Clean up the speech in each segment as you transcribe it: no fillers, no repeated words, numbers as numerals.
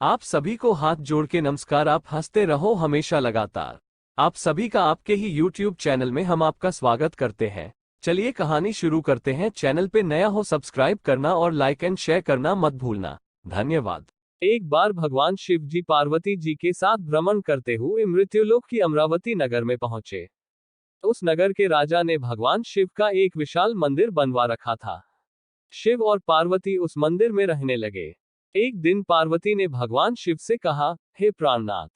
आप सभी को हाथ जोड़ के नमस्कार। आप हंसते रहो हमेशा लगातार। आप सभी का आपके ही YouTube चैनल में हम आपका स्वागत करते हैं। चलिए कहानी शुरू करते हैं। चैनल पे नया हो सब्सक्राइब करना और लाइक एंड शेयर करना मत भूलना। धन्यवाद। एक बार भगवान शिव जी पार्वती जी के साथ भ्रमण करते हुए मृत्युलोक की अमरावती नगर में पहुंचे। उस नगर के राजा ने भगवान शिव का एक विशाल मंदिर बनवा रखा था। शिव और पार्वती उस मंदिर में रहने लगे। एक दिन पार्वती ने भगवान शिव से कहा, हे प्राणनाथ,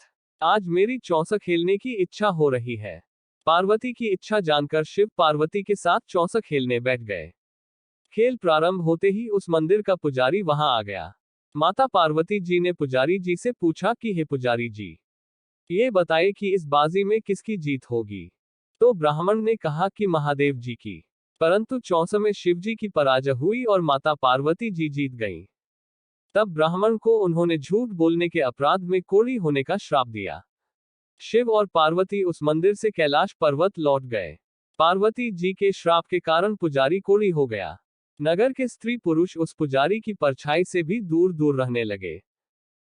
आज मेरी चौसा खेलने की इच्छा हो रही है। पार्वती की इच्छा जानकर शिव पार्वती के साथ चौसा खेलने बैठ गए। खेल प्रारंभ होते ही उस मंदिर का पुजारी वहां आ गया। माता पार्वती जी ने पुजारी जी से पूछा कि हे पुजारी जी, ये बताए कि इस बाजी में किसकी जीत होगी। तो ब्राह्मण ने कहा कि महादेव जी की। परंतु चौसा में शिव जी की पराजय हुई और माता पार्वती जी जीत गईं। तब ब्राह्मण को उन्होंने झूठ बोलने के अपराध में कोढ़ी होने का श्राप दिया। शिव और पार्वती उस मंदिर से कैलाश पर्वत लौट गए। पार्वती जी के श्राप के कारण पुजारी कोढ़ी हो गया। नगर के स्त्री पुरुष उस पुजारी की परछाई से भी दूर दूर रहने लगे।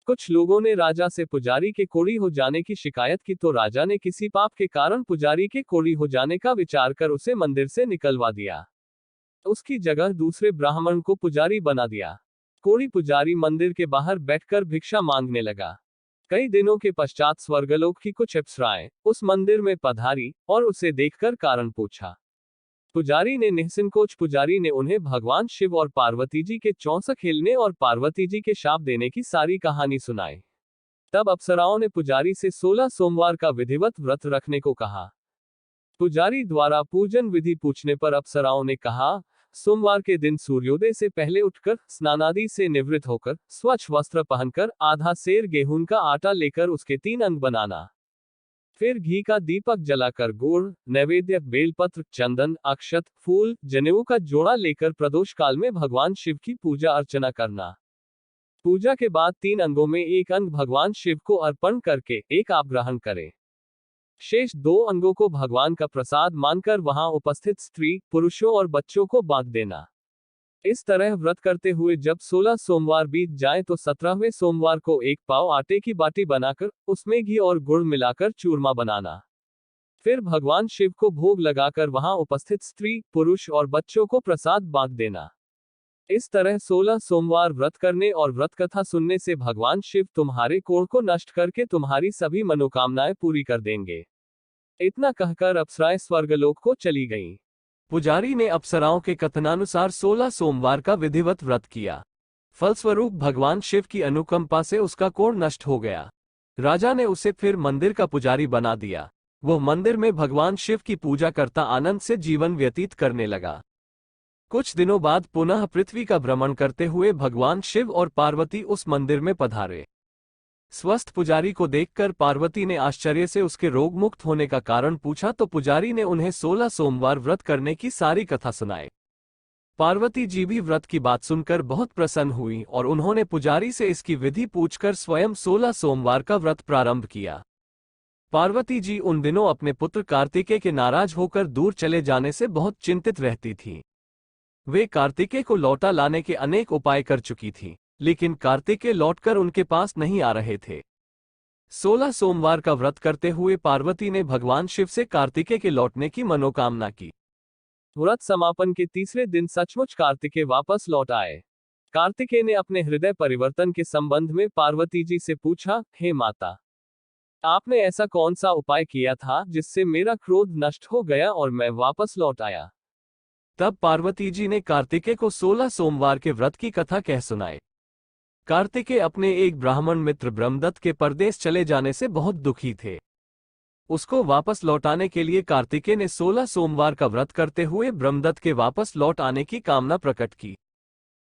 कुछ लोगों ने राजा से पुजारी के कोढ़ी हो जाने की शिकायत की तो राजा ने किसी पाप के कारण पुजारी के कोढ़ी हो जाने का विचार कर उसे मंदिर से निकलवा दिया। उसकी जगह दूसरे ब्राह्मण को पुजारी बना दिया। कोढ़ी पुजारी मंदिर के बाहर बैठकर भिक्षा मांगने लगा। कई दिनों के पश्चात स्वर्गलोक की कुछ अप्सराएं उस मंदिर में पधारी और उसे देखकर कारण पूछा। पुजारी ने निःसंकोच पुजारी ने उन्हें भगवान शिव और पार्वती जी के चौसा खेलने और पार्वती जी के शाप देने की सारी कहानी सुनाई। तब अप्सराओं ने पुजारी से 16 सोमवार का विधिवत व्रत रखने को कहा। पुजारी द्वारा पूजन विधि पूछने पर अप्सराओं ने कहा, सोमवार के दिन सूर्योदय से पहले उठकर स्नानादि से निवृत्त होकर स्वच्छ वस्त्र पहनकर आधा सेर गेहूं का आटा लेकर उसके 3 अंग बनाना। फिर घी का दीपक जलाकर गुड़, नैवेद्य, बेलपत्र, चंदन, अक्षत, फूल, जनेऊ का जोड़ा लेकर प्रदोष काल में भगवान शिव की पूजा अर्चना करना। पूजा के बाद 3 अंगों में एक अंग भगवान शिव को अर्पण करके एक आप ग्रहण करें। शेष 2 अंगों को भगवान का प्रसाद मानकर वहां उपस्थित स्त्री, पुरुषों और बच्चों को बांट देना। इस तरह व्रत करते हुए जब 16 सोमवार बीत जाए तो 17वें सोमवार को एक पाव आटे की बाटी बनाकर उसमें घी और गुड़ मिलाकर चूरमा बनाना। फिर भगवान शिव को भोग लगाकर वहां उपस्थित स्त्री, पुरुष और बच्चों को प्रसाद बांट देना। इस तरह 16 सोमवार व्रत करने और व्रत कथा सुनने से भगवान शिव तुम्हारे कोढ़ को नष्ट करके तुम्हारी सभी मनोकामनाएं पूरी कर देंगे। इतना कहकर अप्सराएं स्वर्गलोक को चली गईं। पुजारी ने अप्सराओं के कथनानुसार 16 सोमवार का विधिवत व्रत किया। फलस्वरूप भगवान शिव की अनुकंपा से उसका कोढ़ नष्ट हो गया। राजा ने उसे फिर मंदिर का पुजारी बना दिया। वो मंदिर में भगवान शिव की पूजा करता आनंद से जीवन व्यतीत करने लगा। कुछ दिनों बाद पुनः पृथ्वी का भ्रमण करते हुए भगवान शिव और पार्वती उस मंदिर में पधारे। स्वस्थ पुजारी को देखकर पार्वती ने आश्चर्य से उसके रोग मुक्त होने का कारण पूछा तो पुजारी ने उन्हें 16 सोमवार व्रत करने की सारी कथा सुनाई। पार्वती जी भी व्रत की बात सुनकर बहुत प्रसन्न हुई और उन्होंने पुजारी से इसकी विधि पूछकर स्वयं 16 सोमवार का व्रत प्रारंभ किया। पार्वती जी उन दिनों अपने पुत्र कार्तिकेय के नाराज होकर दूर चले जाने से बहुत चिंतित रहती थीं। वे कार्तिकेय को लौटा लाने के अनेक उपाय कर चुकी थीं, लेकिन कार्तिकेय लौटकर उनके पास नहीं आ रहे थे। 16 सोमवार का व्रत करते हुए पार्वती ने भगवान शिव से कार्तिकेय के लौटने की मनोकामना की। व्रत समापन के तीसरे दिन सचमुच कार्तिकेय वापस लौट आए। कार्तिकेय ने अपने हृदय परिवर्तन के संबंध में पार्वती जी से पूछा, हे माता, आपने ऐसा कौन सा उपाय किया था जिससे मेरा क्रोध नष्ट हो गया और मैं वापस लौट आया। तब पार्वती जी ने कार्तिकेय को 16 सोमवार के व्रत की कथा कह सुनाई। कार्तिकेय अपने एक ब्राह्मण मित्र ब्रह्मदत्त के परदेश चले जाने से बहुत दुखी थे। उसको वापस लौटाने के लिए कार्तिकेय ने 16 सोमवार का व्रत करते हुए ब्रह्मदत्त के वापस लौट आने की कामना प्रकट की।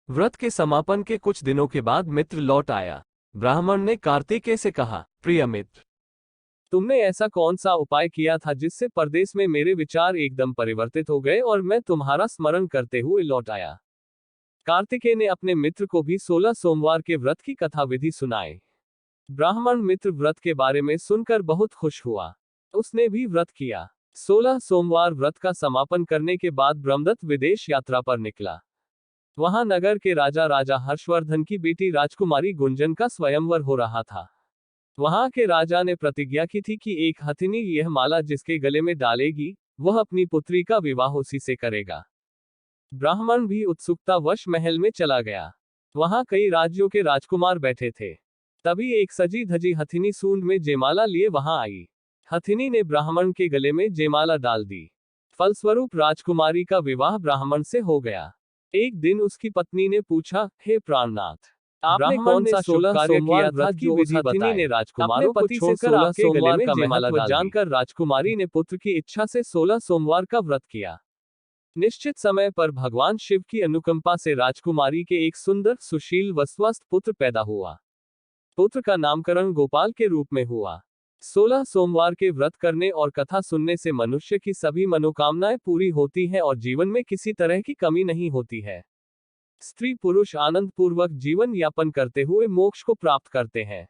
व्रत के समापन के कुछ दिनों के बाद मित्र लौट आया। ब्राह्मण ने कार्तिकेय से कहा, प्रिय मित्र, तुमने ऐसा कौन सा उपाय किया था जिससे परदेश में मेरे विचार एकदम परिवर्तित हो गए और मैं तुम्हारा स्मरण करते हुए लौट आया। कार्तिकेय ने अपने मित्र को भी 16 सोमवार के व्रत की कथा विधि सुनाई। ब्राह्मण मित्र व्रत के बारे में सुनकर बहुत खुश हुआ। उसने भी व्रत किया। 16 सोमवार व्रत का समापन करने के बाद ब्रह्मदत्त विदेश यात्रा पर निकला। वहां नगर के राजा राजा हर्षवर्धन की बेटी राजकुमारी गुंजन का स्वयंवर हो रहा था। वहां के राजा ने प्रतिज्ञा की थी कि एक हथिनी यह माला जिसके गले में डालेगी, वह अपनी पुत्री का विवाह उसी से करेगा। ब्राह्मण भी उत्सुकतावश महल में चला गया। वहां कई राज्यों के राजकुमार बैठे थे। तभी एक सजी धजी हथिनी सूंड में जयमाला लिए वहां आई। हथिनी ने ब्राह्मण के गले में जयमाला डाल दी। फलस्वरूप राजकुमारी का विवाह ब्राह्मण से हो गया। एक दिन उसकी पत्नी ने पूछा, हे प्राणनाथ, आपने कौन सा शुभ कार्य किया था जो उस हथिनी ने राजकुमारों को छोड़कर आपके गले में जयमाला डाल दी? जानकर राजकुमारी ने पुत्र की इच्छा से 16 सोमवार का व्रत किया। निश्चित समय पर भगवान शिव की अनुकंपा से राजकुमारी के एक सुंदर, सुशील व स्वस्थ पुत्र पैदा हुआ। पुत्र का नामकरण गोपाल के रूप में हुआ। 16 सोमवार के व्रत करने और कथा सुनने से मनुष्य की सभी मनोकामनाएं पूरी होती हैं और जीवन में किसी तरह की कमी नहीं होती है। स्त्री पुरुष आनंद पूर्वक जीवन यापन करते हुए मोक्ष को प्राप्त करते हैं।